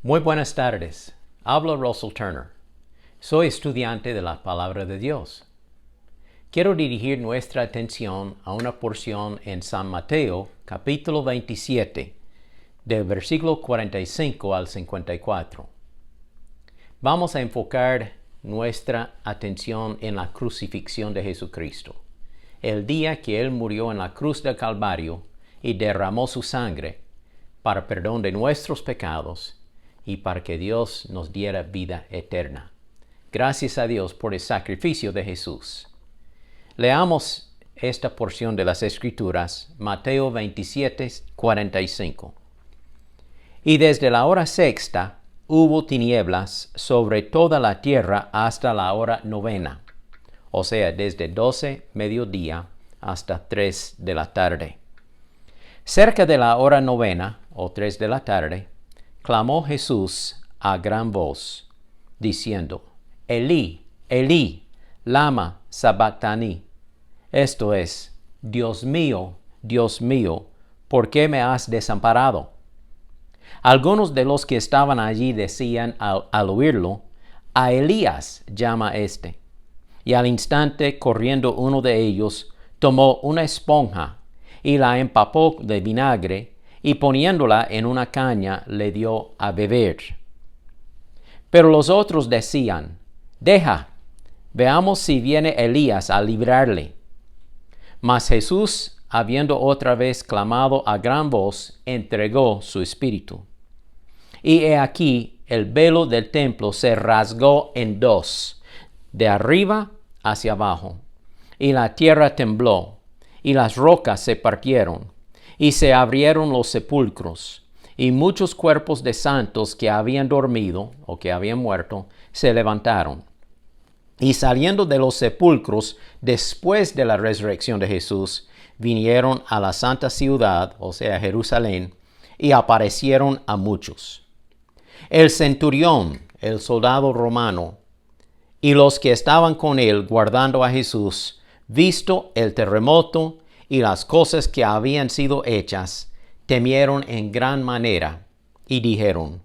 Muy buenas tardes. Habla Russell Turner. Soy estudiante de la Palabra de Dios. Quiero dirigir nuestra atención a una porción en San Mateo, capítulo 27, del versículo 45 al 54. Vamos a enfocar nuestra atención en la crucifixión de Jesucristo, el día que Él murió en la cruz del Calvario y derramó su sangre para perdón de nuestros pecados y para que Dios nos diera vida eterna. Gracias a Dios por el sacrificio de Jesús. Leamos esta porción de las Escrituras, Mateo 27, 45. Y desde la hora sexta hubo tinieblas sobre toda la tierra hasta la hora novena, o sea, desde 12 mediodía hasta 3 de la tarde. Cerca de la hora novena, o 3 de la tarde, clamó Jesús a gran voz, diciendo, Elí, Elí, lama sabactani. Esto es, Dios mío, ¿por qué me has desamparado? Algunos de los que estaban allí decían al oírlo, a Elías llama este. Y al instante, corriendo uno de ellos, tomó una esponja y la empapó de vinagre, y poniéndola en una caña le dio a beber. Pero los otros decían, deja, veamos si viene Elías a librarle. Mas Jesús, habiendo otra vez clamado a gran voz, entregó su espíritu. Y he aquí, el velo del templo se rasgó en dos, de arriba hacia abajo, y la tierra tembló, y las rocas se partieron, y se abrieron los sepulcros, y muchos cuerpos de santos que habían dormido, o que habían muerto, se levantaron. Y saliendo de los sepulcros, después de la resurrección de Jesús, vinieron a la santa ciudad, o sea, Jerusalén, y aparecieron a muchos. El centurión, el soldado romano, y los que estaban con él guardando a Jesús, visto el terremoto y las cosas que habían sido hechas, temieron en gran manera y dijeron,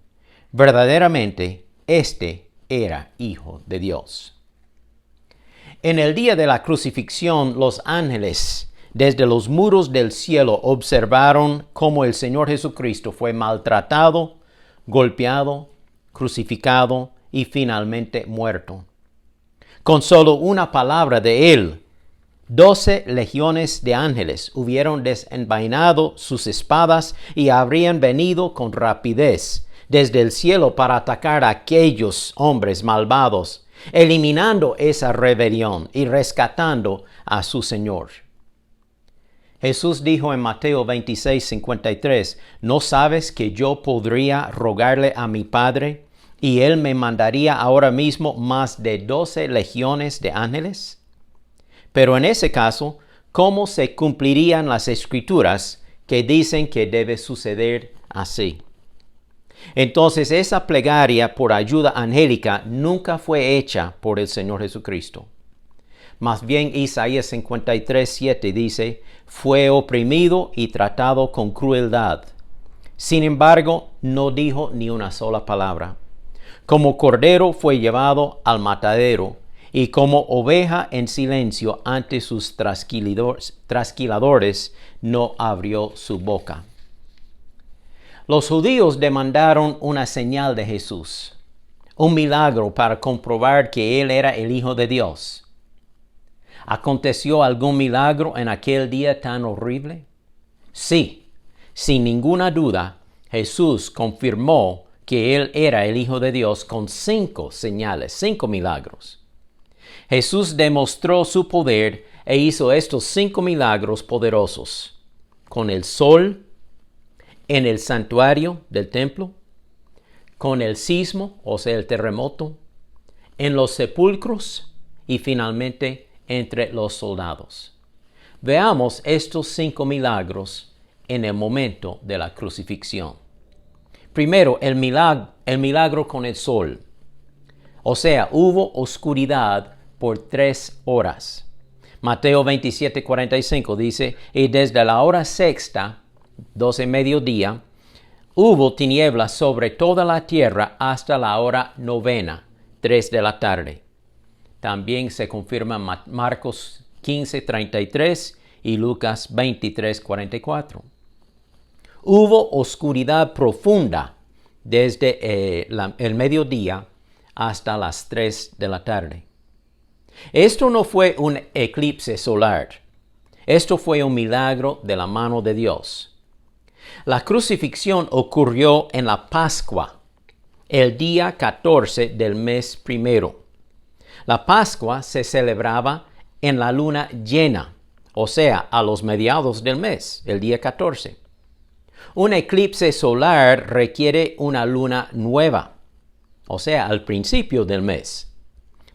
verdaderamente, este era Hijo de Dios. En el día de la crucifixión, los ángeles desde los muros del cielo observaron cómo el Señor Jesucristo fue maltratado, golpeado, crucificado y finalmente muerto. Con solo una palabra de Él, 12 legiones de ángeles hubieran desenvainado sus espadas y habrían venido con rapidez desde el cielo para atacar a aquellos hombres malvados, eliminando esa rebelión y rescatando a su Señor. Jesús dijo en Mateo 26, 53, ¿no sabes que yo podría rogarle a mi Padre y Él me mandaría ahora mismo más de 12 legiones de ángeles? Pero en ese caso, ¿cómo se cumplirían las Escrituras que dicen que debe suceder así? Entonces, esa plegaria por ayuda angélica nunca fue hecha por el Señor Jesucristo. Más bien, Isaías 53, 7 dice, fue oprimido y tratado con crueldad. Sin embargo, no dijo ni una sola palabra. Como cordero fue llevado al matadero, y como oveja en silencio ante sus trasquiladores, no abrió su boca. Los judíos demandaron una señal de Jesús, un milagro para comprobar que Él era el Hijo de Dios. ¿Aconteció algún milagro en aquel día tan horrible? Sí, sin ninguna duda, Jesús confirmó que Él era el Hijo de Dios con 5 señales, 5 milagros. Jesús demostró su poder e hizo estos 5 milagros poderosos con el sol, en el santuario del templo, con el sismo, o sea, el terremoto, en los sepulcros y finalmente entre los soldados. Veamos estos 5 milagros en el momento de la crucifixión. Primero, el milagro con el sol. O sea, hubo oscuridad por 3 horas. Mateo 27, 45 dice, y desde la hora sexta, 12 mediodía, Hubo tinieblas sobre toda la tierra hasta la hora 9, 3 de la tarde. También se confirma Marcos 15:33 y Lucas 23:44. Hubo oscuridad profunda desde el mediodía hasta las 3 de la tarde. Esto no fue un eclipse solar. Esto fue un milagro de la mano de Dios. La crucifixión ocurrió en la Pascua, el día 14 del mes primero. La Pascua se celebraba en la luna llena, o sea, a los mediados del mes, el día 14. Un eclipse solar requiere una luna nueva, o sea, al principio del mes.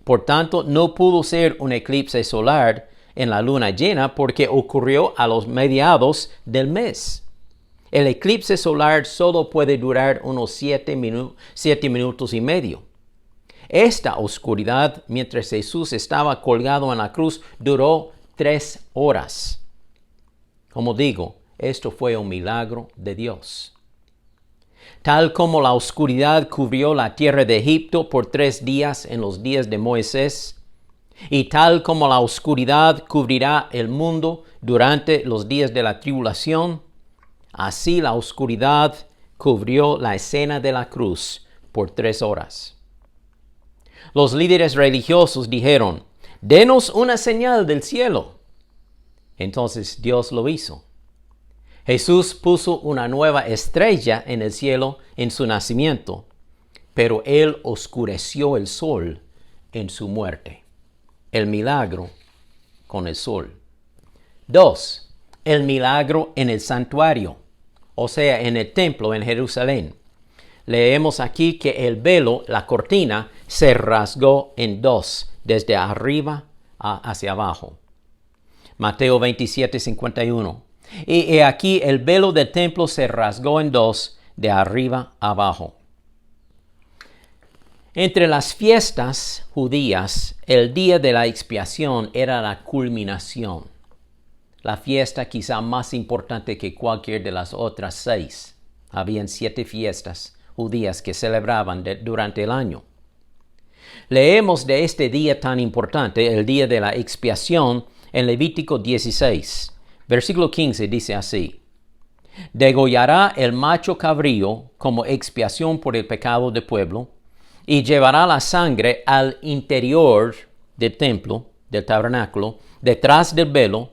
Por tanto, no pudo ser un eclipse solar en la luna llena porque ocurrió a los mediados del mes. El eclipse solar solo puede durar unos 7 minutos y medio. Esta oscuridad, mientras Jesús estaba colgado en la cruz, duró 3 horas. Como digo, esto fue un milagro de Dios. Tal como la oscuridad cubrió la tierra de Egipto por 3 días en los días de Moisés, y tal como la oscuridad cubrirá el mundo durante los días de la tribulación, así la oscuridad cubrió la escena de la cruz por 3 horas. Los líderes religiosos dijeron, «Denos una señal del cielo». Entonces Dios lo hizo. Jesús puso una nueva estrella en el cielo en su nacimiento, pero Él oscureció el sol en su muerte. El milagro con el sol. 2. El milagro en el santuario, o sea, en el templo en Jerusalén. Leemos aquí que el velo, la cortina, se rasgó en 2, desde arriba hacia abajo. Mateo 27:51. Y aquí el velo del templo se rasgó en 2, de arriba abajo. Entre las fiestas judías, el día de la expiación era la culminación. La fiesta quizá más importante que cualquier de las otras 6. Habían 7 fiestas judías que celebraban durante el año. Leemos de este día tan importante, el día de la expiación, en Levítico 16. Versículo 15 dice así: «Degollará el macho cabrío como expiación por el pecado del pueblo, y llevará la sangre al interior del templo, del tabernáculo, detrás del velo,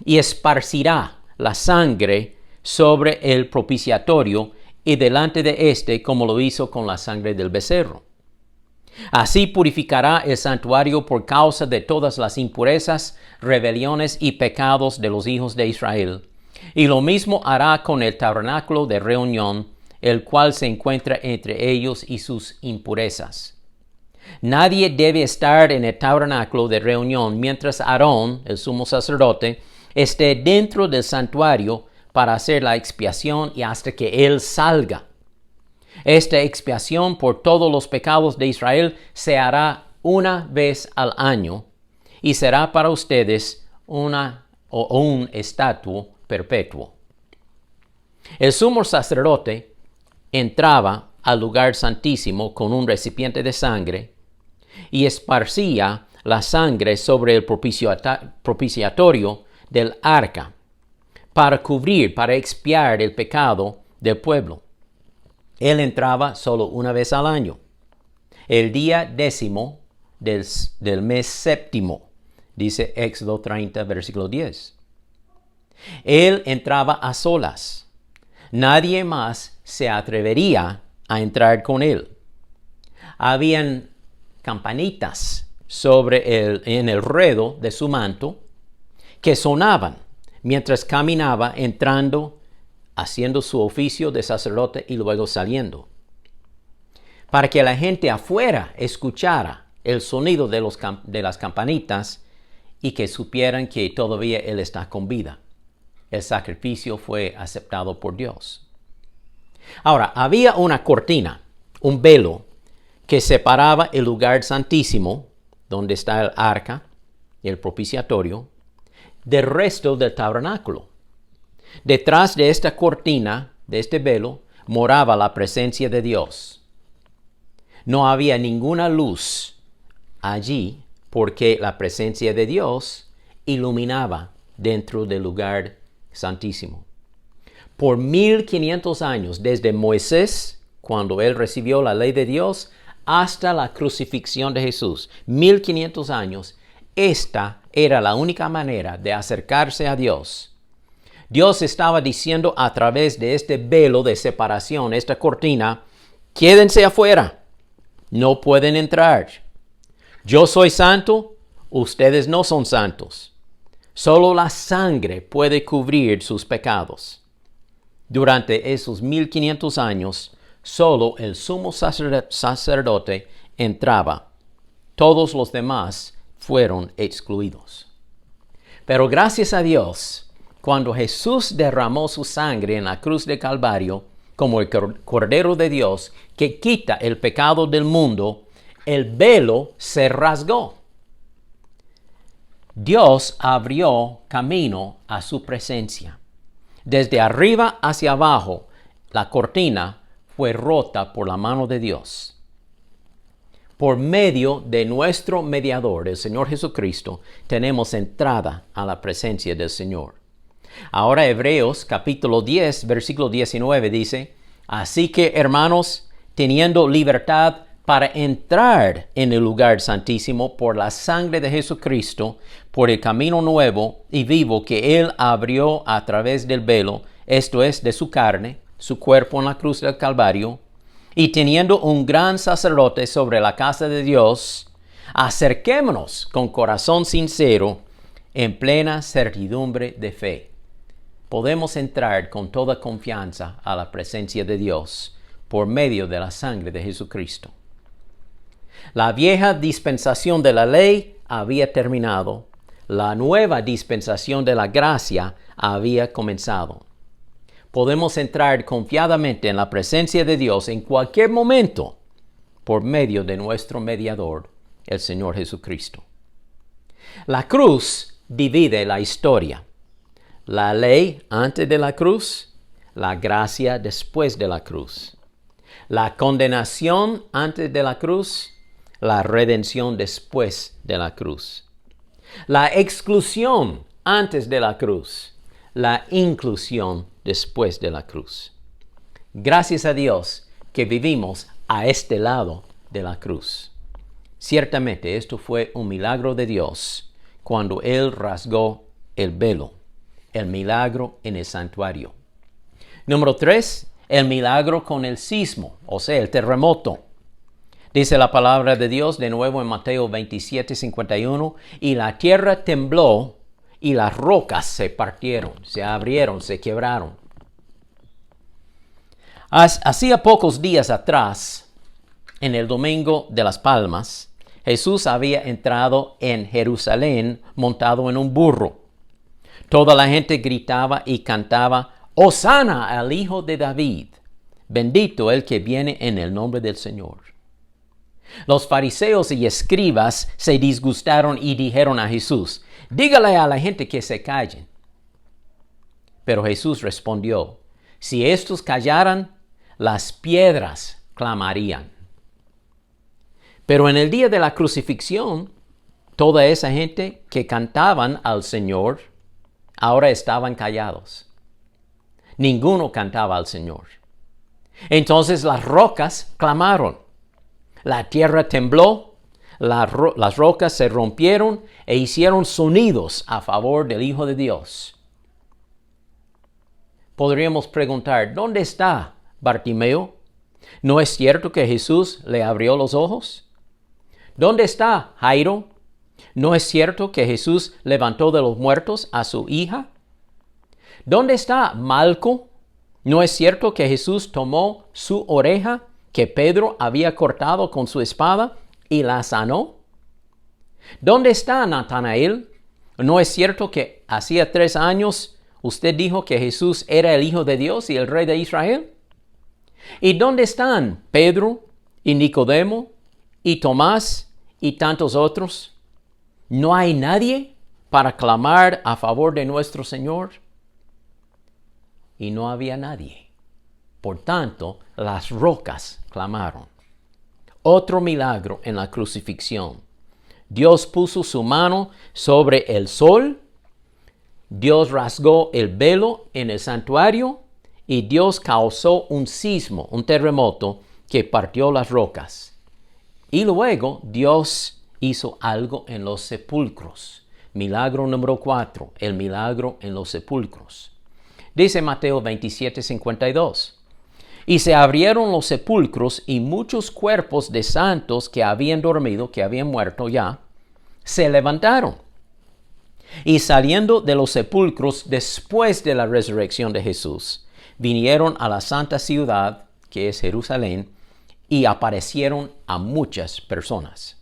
y esparcirá la sangre sobre el propiciatorio y delante de éste, como lo hizo con la sangre del becerro. Así purificará el santuario por causa de todas las impurezas, rebeliones y pecados de los hijos de Israel. Y lo mismo hará con el tabernáculo de reunión, el cual se encuentra entre ellos y sus impurezas. Nadie debe estar en el tabernáculo de reunión mientras Aarón, el sumo sacerdote, esté dentro del santuario para hacer la expiación y hasta que él salga. Esta expiación por todos los pecados de Israel se hará una vez al año y será para ustedes un estatuto perpetuo. El sumo sacerdote entraba al lugar santísimo con un recipiente de sangre y esparcía la sangre sobre el propiciatorio del arca para expiar el pecado del pueblo. Él entraba solo una vez al año, el día 10 del mes séptimo, dice Éxodo 30, versículo 10. Él entraba a solas. Nadie más se atrevería a entrar con él. Habían campanitas en el ruedo de su manto que sonaban mientras caminaba entrando, haciendo su oficio de sacerdote y luego saliendo, para que la gente afuera escuchara el sonido de las campanitas y que supieran que todavía él está con vida. El sacrificio fue aceptado por Dios. Ahora, había una cortina, un velo, que separaba el lugar santísimo, donde está el arca, el propiciatorio, del resto del tabernáculo. Detrás de esta cortina, de este velo, moraba la presencia de Dios. No había ninguna luz allí porque la presencia de Dios iluminaba dentro del lugar santísimo. Por 1500 años, desde Moisés, cuando él recibió la ley de Dios, hasta la crucifixión de Jesús, 1500 años, esta era la única manera de acercarse a Dios. Dios estaba diciendo a través de este velo de separación, esta cortina, quédense afuera, no pueden entrar. Yo soy santo, ustedes no son santos. Solo la sangre puede cubrir sus pecados. Durante esos 1500 años, solo el sumo sacerdote entraba. Todos los demás fueron excluidos. Pero gracias a Dios, cuando Jesús derramó su sangre en la cruz de Calvario, como el Cordero de Dios que quita el pecado del mundo, el velo se rasgó. Dios abrió camino a su presencia. Desde arriba hacia abajo, la cortina fue rota por la mano de Dios. Por medio de nuestro mediador, el Señor Jesucristo, tenemos entrada a la presencia del Señor. Ahora Hebreos capítulo 10, versículo 19 dice, así que hermanos, teniendo libertad para entrar en el lugar santísimo por la sangre de Jesucristo, por el camino nuevo y vivo que Él abrió a través del velo, esto es, de su carne, su cuerpo en la cruz del Calvario, y teniendo un gran sacerdote sobre la casa de Dios, acerquémonos con corazón sincero, en plena certidumbre de fe. Podemos entrar con toda confianza a la presencia de Dios por medio de la sangre de Jesucristo. La vieja dispensación de la ley había terminado. La nueva dispensación de la gracia había comenzado. Podemos entrar confiadamente en la presencia de Dios en cualquier momento por medio de nuestro mediador, el Señor Jesucristo. La cruz divide la historia. La ley antes de la cruz, la gracia después de la cruz. La condenación antes de la cruz, la redención después de la cruz. La exclusión antes de la cruz, la inclusión después de la cruz. Gracias a Dios que vivimos a este lado de la cruz. Ciertamente esto fue un milagro de Dios cuando Él rasgó el velo, el milagro en el santuario. Número 3, el milagro con el sismo, o sea, el terremoto. Dice la palabra de Dios de nuevo en Mateo 27:51, y la tierra tembló y las rocas se partieron, se abrieron, se quebraron. Hacía pocos días atrás, en el Domingo de las Palmas, Jesús había entrado en Jerusalén montado en un burro. Toda la gente gritaba y cantaba, Hosana al Hijo de David, bendito el que viene en el nombre del Señor. Los fariseos y escribas se disgustaron y dijeron a Jesús, dígale a la gente que se callen. Pero Jesús respondió, si estos callaran, las piedras clamarían. Pero en el día de la crucifixión, toda esa gente que cantaban al Señor, ahora estaban callados. Ninguno cantaba al Señor. Entonces las rocas clamaron. La tierra tembló, las rocas se rompieron e hicieron sonidos a favor del Hijo de Dios. Podríamos preguntar, ¿dónde está Bartimeo? ¿No es cierto que Jesús le abrió los ojos? ¿Dónde está Jairo? ¿No es cierto que Jesús levantó de los muertos a su hija? ¿Dónde está Malco? ¿No es cierto que Jesús tomó su oreja que Pedro había cortado con su espada y la sanó? ¿Dónde está Natanael? ¿No es cierto que hacía 3 años usted dijo que Jesús era el Hijo de Dios y el Rey de Israel? ¿Y dónde están Pedro y Nicodemo y Tomás y tantos otros? ¿No hay nadie para clamar a favor de nuestro Señor? Y no había nadie. Por tanto, las rocas clamaron. Otro milagro en la crucifixión. Dios puso su mano sobre el sol, Dios rasgó el velo en el santuario y Dios causó un sismo, un terremoto que partió las rocas. Y luego Dios hizo algo en los sepulcros. Milagro número 4, el milagro en los sepulcros. Dice Mateo 27:52. Y se abrieron los sepulcros y muchos cuerpos de santos que habían dormido, que habían muerto ya, se levantaron. Y saliendo de los sepulcros después de la resurrección de Jesús, vinieron a la santa ciudad, que es Jerusalén, y aparecieron a muchas personas.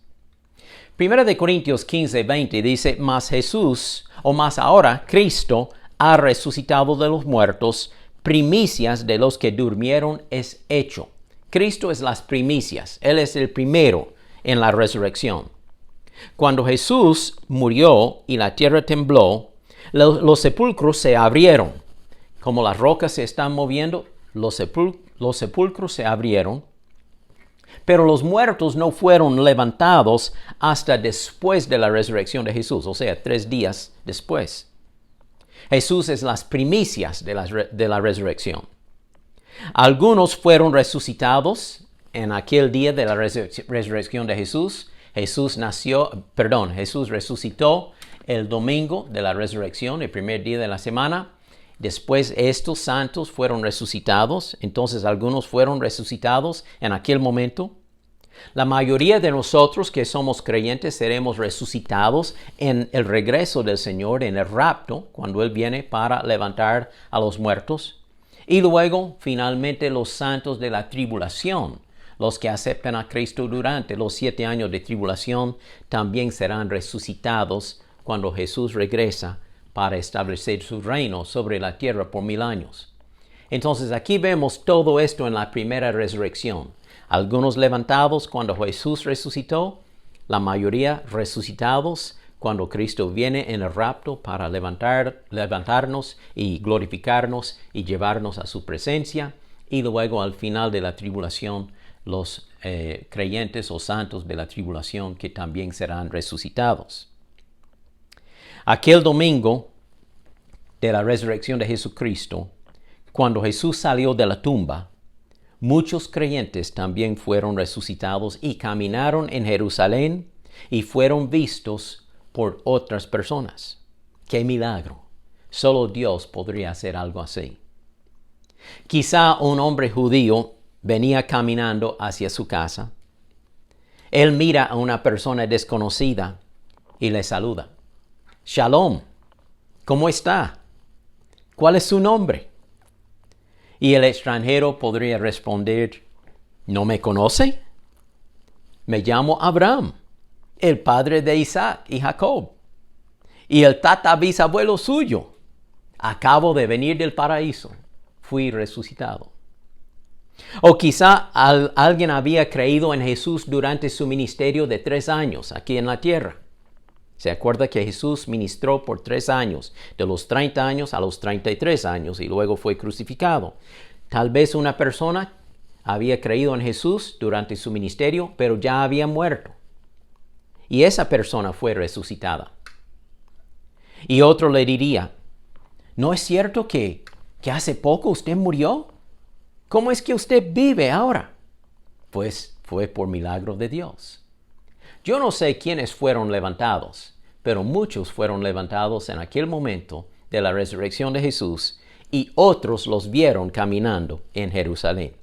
1 Corintios 15:20 dice, mas Jesús, o más ahora, Cristo, ha resucitado de los muertos, primicias de los que durmieron es hecho. Cristo es las primicias. Él es el primero en la resurrección. Cuando Jesús murió y la tierra tembló, los sepulcros se abrieron. Como las rocas se están moviendo, los sepulcros se abrieron. Pero los muertos no fueron levantados hasta después de la resurrección de Jesús, o sea, 3 días después. Jesús es las primicias de la resurrección. Algunos fueron resucitados en aquel día de la resurrección de Jesús. Jesús resucitó el domingo de la resurrección, el primer día de la semana. Después estos santos fueron resucitados. Entonces algunos fueron resucitados en aquel momento. La mayoría de nosotros que somos creyentes seremos resucitados en el regreso del Señor, en el rapto, cuando Él viene para levantar a los muertos. Y luego, finalmente, los santos de la tribulación, los que aceptan a Cristo durante los 7 años de tribulación, también serán resucitados cuando Jesús regresa para establecer su reino sobre la tierra por 1000 años. Entonces, aquí vemos todo esto en la primera resurrección. Algunos levantados cuando Jesús resucitó, la mayoría resucitados cuando Cristo viene en el rapto para levantarnos y glorificarnos y llevarnos a su presencia. Y luego al final de la tribulación, los creyentes o santos de la tribulación que también serán resucitados. Aquel domingo de la resurrección de Jesucristo, cuando Jesús salió de la tumba, muchos creyentes también fueron resucitados y caminaron en Jerusalén y fueron vistos por otras personas. ¡Qué milagro! Solo Dios podría hacer algo así. Quizá un hombre judío venía caminando hacia su casa. Él mira a una persona desconocida y le saluda. Shalom, ¿cómo está? ¿Cuál es su nombre? Y el extranjero podría responder, ¿no me conoce? Me llamo Abraham, el padre de Isaac y Jacob, y el tatarabuelo suyo. Acabo de venir del paraíso, fui resucitado. O quizá alguien había creído en Jesús durante su ministerio de 3 años aquí en la tierra. Se acuerda que Jesús ministró por 3 años, de los 30 años a los 33 años, y luego fue crucificado. Tal vez una persona había creído en Jesús durante su ministerio, pero ya había muerto. Y esa persona fue resucitada. Y otro le diría, ¿no es cierto que hace poco usted murió? ¿Cómo es que usted vive ahora? Pues fue por milagro de Dios. Yo no sé quiénes fueron levantados, pero muchos fueron levantados en aquel momento de la resurrección de Jesús y otros los vieron caminando en Jerusalén.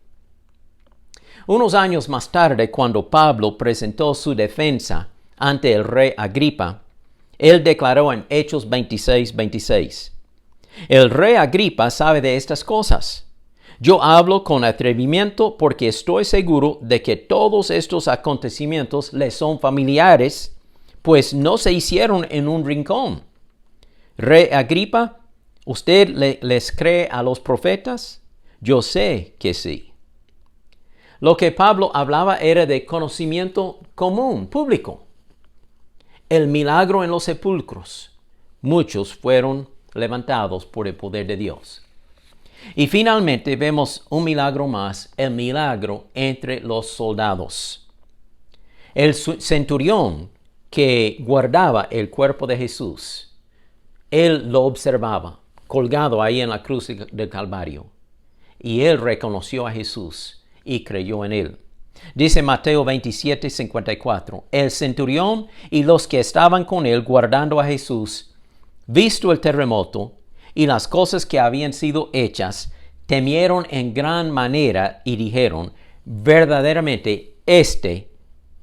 Unos años más tarde, cuando Pablo presentó su defensa ante el rey Agripa, él declaró en Hechos 26:26, el rey Agripa sabe de estas cosas. Yo hablo con atrevimiento porque estoy seguro de que todos estos acontecimientos le son familiares, pues no se hicieron en un rincón. Rey Agripa, ¿usted les cree a los profetas? Yo sé que sí. Lo que Pablo hablaba era de conocimiento común, público. El milagro en los sepulcros. Muchos fueron levantados por el poder de Dios. Y finalmente vemos un milagro más, el milagro entre los soldados. El centurión que guardaba el cuerpo de Jesús, él lo observaba, colgado ahí en la cruz del Calvario. Y él reconoció a Jesús y creyó en él. Dice Mateo 27:54, el centurión y los que estaban con él guardando a Jesús, visto el terremoto y las cosas que habían sido hechas, temieron en gran manera y dijeron, verdaderamente este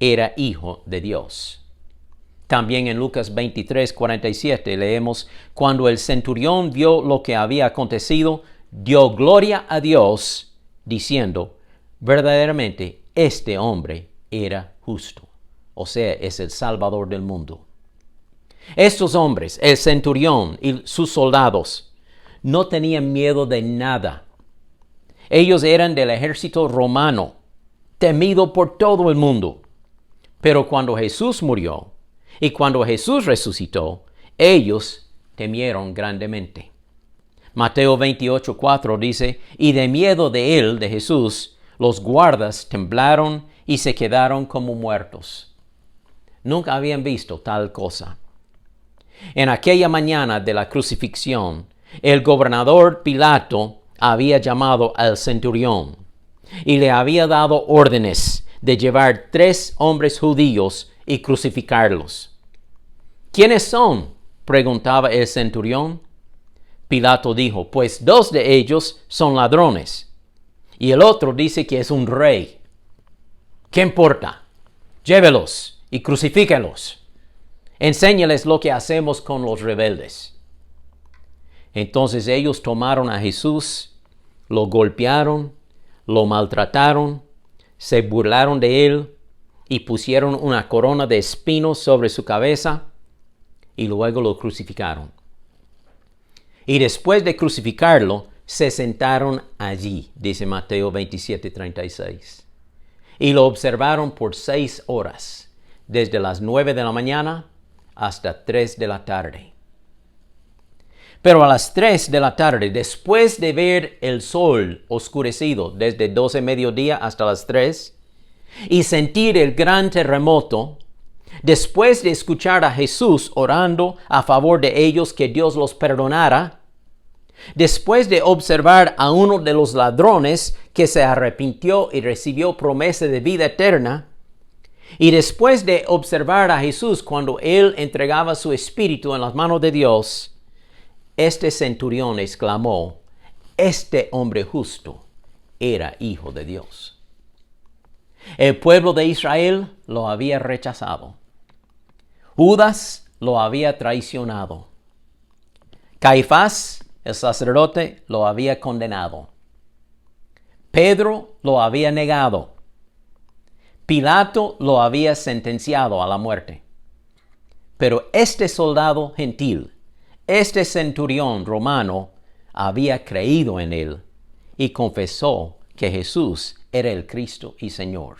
era Hijo de Dios. También en Lucas 23:47 leemos, cuando el centurión vio lo que había acontecido, dio gloria a Dios, diciendo, verdaderamente este hombre era justo. O sea, es el Salvador del mundo. Estos hombres, el centurión y sus soldados, no tenían miedo de nada. Ellos eran del ejército romano, temido por todo el mundo. Pero cuando Jesús murió y cuando Jesús resucitó, ellos temieron grandemente. Mateo 28:4 dice, y de miedo de él, de Jesús, los guardas temblaron y se quedaron como muertos. Nunca habían visto tal cosa. En aquella mañana de la crucifixión, el gobernador Pilato había llamado al centurión y le había dado órdenes de llevar 3 hombres judíos y crucificarlos. ¿Quiénes son?, preguntaba el centurión. Pilato dijo, pues 2 de ellos son ladrones y el otro dice que es un rey. ¿Qué importa? Llévelos y crucifíquenlos. Enséñales lo que hacemos con los rebeldes. Entonces ellos tomaron a Jesús, lo golpearon, lo maltrataron, se burlaron de él y pusieron una corona de espinos sobre su cabeza y luego lo crucificaron. Y después de crucificarlo, se sentaron allí, dice Mateo 27:36. Y lo observaron por 6 horas, desde las 9 de la mañana hasta 3 de la tarde. Pero a las 3 de la tarde, después de ver el sol oscurecido desde 12 mediodía hasta las 3, y sentir el gran terremoto, después de escuchar a Jesús orando a favor de ellos que Dios los perdonara, después de observar a uno de los ladrones que se arrepintió y recibió promesa de vida eterna, y después de observar a Jesús cuando él entregaba su espíritu en las manos de Dios, este centurión exclamó, este hombre justo era Hijo de Dios. El pueblo de Israel lo había rechazado. Judas lo había traicionado. Caifás, el sacerdote, lo había condenado. Pedro lo había negado. Pilato lo había sentenciado a la muerte. Pero este soldado gentil, este centurión romano, había creído en él y confesó que Jesús era el Cristo y Señor.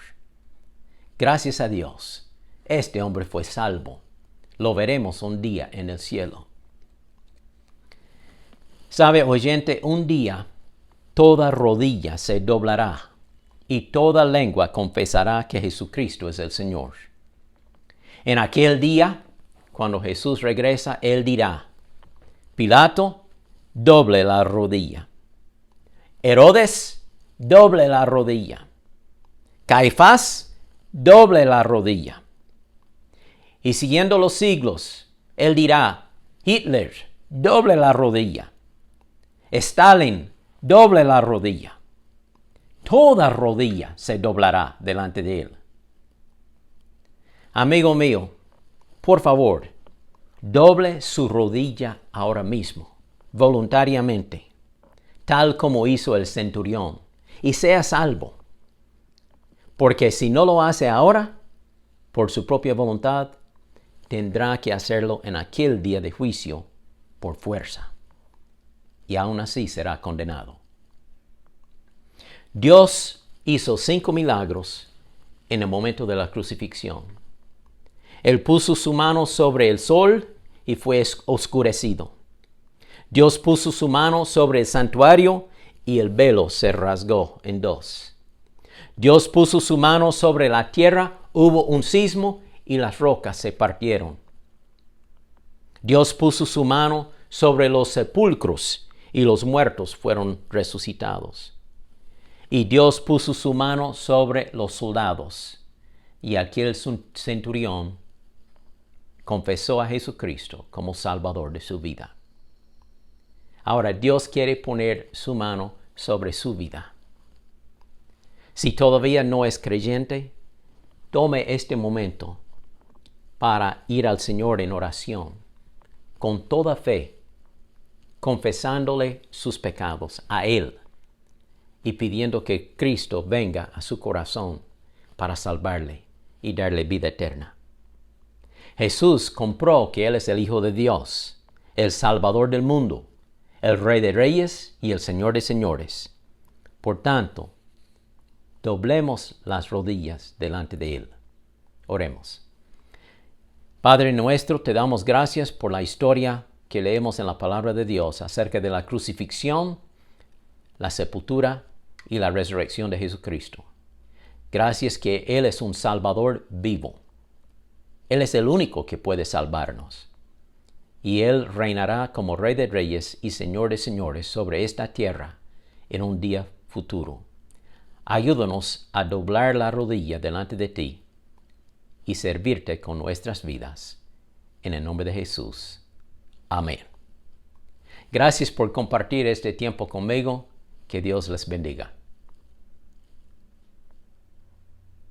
Gracias a Dios, este hombre fue salvo. Lo veremos un día en el cielo. Sabe, oyente, un día toda rodilla se doblará y toda lengua confesará que Jesucristo es el Señor. En aquel día, cuando Jesús regresa, Él dirá, Pilato, doble la rodilla. Herodes, doble la rodilla. Caifás, doble la rodilla. Y siguiendo los siglos, Él dirá, Hitler, doble la rodilla. Stalin, doble la rodilla. Toda rodilla se doblará delante de Él. Amigo mío, por favor, doble su rodilla ahora mismo, voluntariamente, tal como hizo el centurión, y sea salvo. Porque si no lo hace ahora, por su propia voluntad, tendrá que hacerlo en aquel día de juicio por fuerza. Y aún así será condenado. Dios hizo 5 milagros en el momento de la crucifixión. Él puso su mano sobre el sol y fue oscurecido. Dios puso su mano sobre el santuario y el velo se rasgó en dos. Dios puso su mano sobre la tierra, hubo un sismo y las rocas se partieron. Dios puso su mano sobre los sepulcros y los muertos fueron resucitados. Y Dios puso su mano sobre los soldados y aquel centurión confesó a Jesucristo como Salvador de su vida. Ahora Dios quiere poner su mano sobre su vida. Si todavía no es creyente, tome este momento para ir al Señor en oración, con toda fe, confesándole sus pecados a Él y pidiendo que Cristo venga a su corazón para salvarle y darle vida eterna. Jesús compró que Él es el Hijo de Dios, el Salvador del mundo, el Rey de Reyes y el Señor de Señores. Por tanto, doblemos las rodillas delante de Él. Oremos. Padre nuestro, te damos gracias por la historia que leemos en la palabra de Dios acerca de la crucifixión, la sepultura y la resurrección de Jesucristo. Gracias que Él es un Salvador vivo. Él es el único que puede salvarnos. Y Él reinará como Rey de Reyes y Señor de Señores sobre esta tierra en un día futuro. Ayúdanos a doblar la rodilla delante de ti y servirte con nuestras vidas. En el nombre de Jesús. Amén. Gracias por compartir este tiempo conmigo. Que Dios les bendiga.